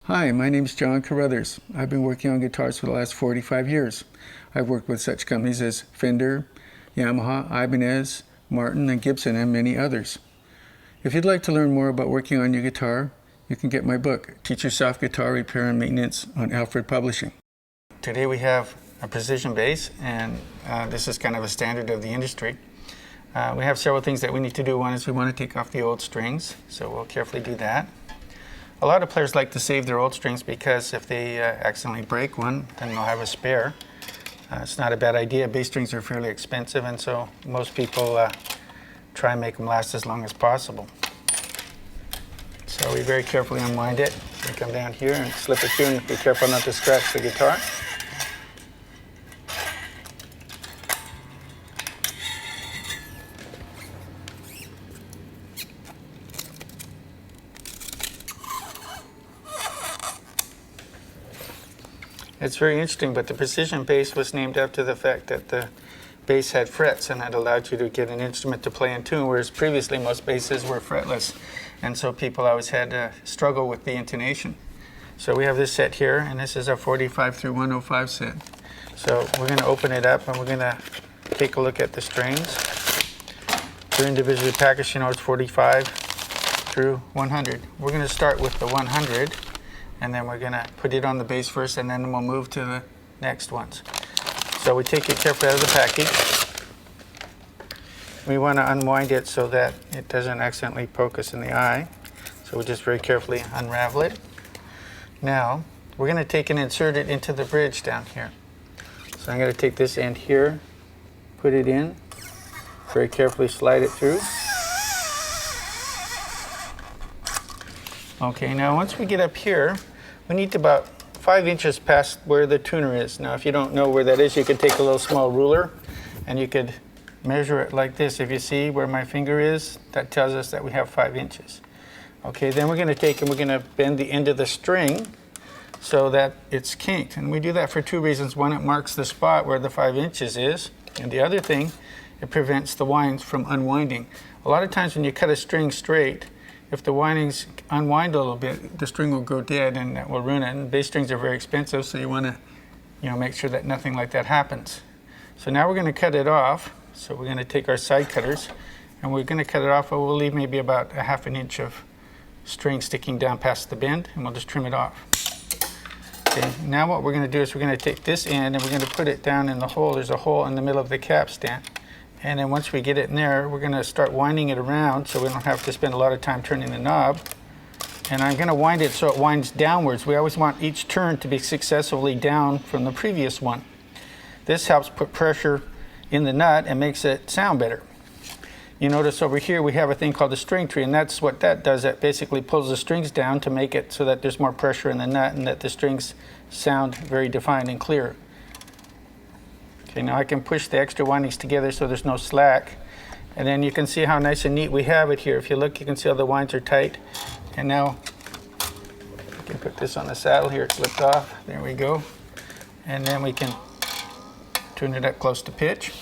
Hi, my name is John Carruthers. I've been working on guitars for the last 45 years. I've worked with such companies as Fender, Yamaha, Ibanez, Martin, and Gibson, and many others. If you'd like to learn more about working on your guitar, you can get my book, Teach Yourself Guitar Repair and Maintenance, on Alfred Publishing. Today we have a precision bass, and this is kind of a standard of the industry. We have several things that we need to do. One is we want to take off the old strings, so we'll carefully do that. A lot of players like to save their old strings because if they accidentally break one, then they'll have a spare. It's not a bad idea. Bass strings are fairly expensive, and so most people try and make them last as long as possible. So we very carefully unwind it. We come down here and slip it through, and be careful not to scratch the guitar. It's very interesting, but the precision bass was named after the fact that the bass had frets, and that allowed you to get an instrument to play in tune, whereas previously most basses were fretless, and so people always had to struggle with the intonation. So we have this set here, and this is a 45 through 105 set. So we're going to open it up, and we're going to take a look at the strings. They're individually packaged. You know, it's 45 through 100. We're going to start with the 100. And then we're going to put it on the bass first, and then we'll move to the next ones. So we take it carefully out of the package. We want to unwind it so that it doesn't accidentally poke us in the eye. So we just very carefully unravel it. Now, we're going to take and insert it into the bridge down here. So I'm going to take this end here, put it in, very carefully slide it through. Okay, now once we get up here, we need to about 5 inches past where the tuner is. Now if you don't know where that is, you could take a little small ruler and you could measure it like this. If you see where my finger is, that tells us that we have 5 inches. Okay, then we're going to take and we're going to bend the end of the string so that it's kinked. And we do that for two reasons. One, it marks the spot where the 5 inches is. And the other thing, it prevents the winds from unwinding. A lot of times when you cut a string straight, if the windings unwind a little bit, the string will go dead and that will ruin it. And bass strings are very expensive, so you want to make sure that nothing like that happens. So now we're going to cut it off. So we're going to take our side cutters and we're going to cut it off, but we'll leave maybe about a ½ an inch of string sticking down past the bend, and we'll just trim it off. Okay, now what we're going to do is we're going to take this end and we're going to put it down in the hole. There's a hole in the middle of the capstan. And then once we get it in there, we're going to start winding it around so we don't have to spend a lot of time turning the knob. And I'm going to wind it so it winds downwards. We always want each turn to be successively down from the previous one. This helps put pressure in the nut and makes it sound better. You notice over here we have a thing called a string tree, and that's what that does. That basically pulls the strings down to make it so that there's more pressure in the nut and that the strings sound very defined and clear. Okay, now I can push the extra windings together so there's no slack. And then you can see how nice and neat we have it here. If you look, you can see how the winds are tight. And now I can put this on the saddle here. It's slipped off. There we go. And then we can tune it up close to pitch.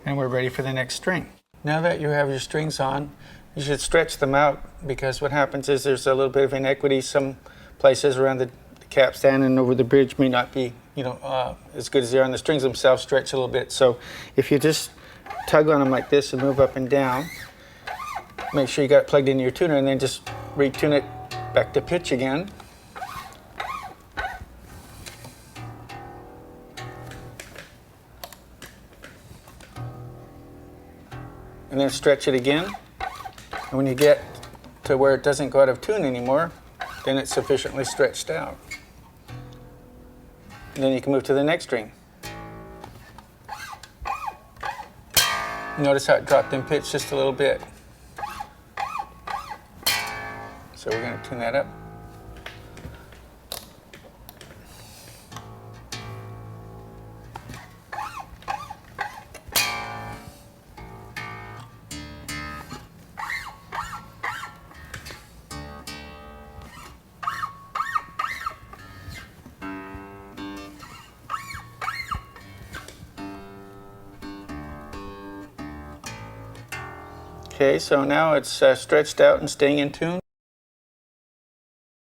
And we're ready for the next string. Now that you have your strings on, you should stretch them out, because what happens is there's a little bit of inequity. Some places around the capstan and over the bridge may not be as good as they are, and the strings themselves stretch a little bit. So if you just tug on them like this and move up and down, make sure you got it plugged into your tuner, and then just retune it back to pitch again. And then stretch it again. And when you get to where it doesn't go out of tune anymore, then it's sufficiently stretched out. And then you can move to the next string. Notice how it dropped in pitch just a little bit. So we're going to tune that up. Okay, so now it's stretched out and staying in tune.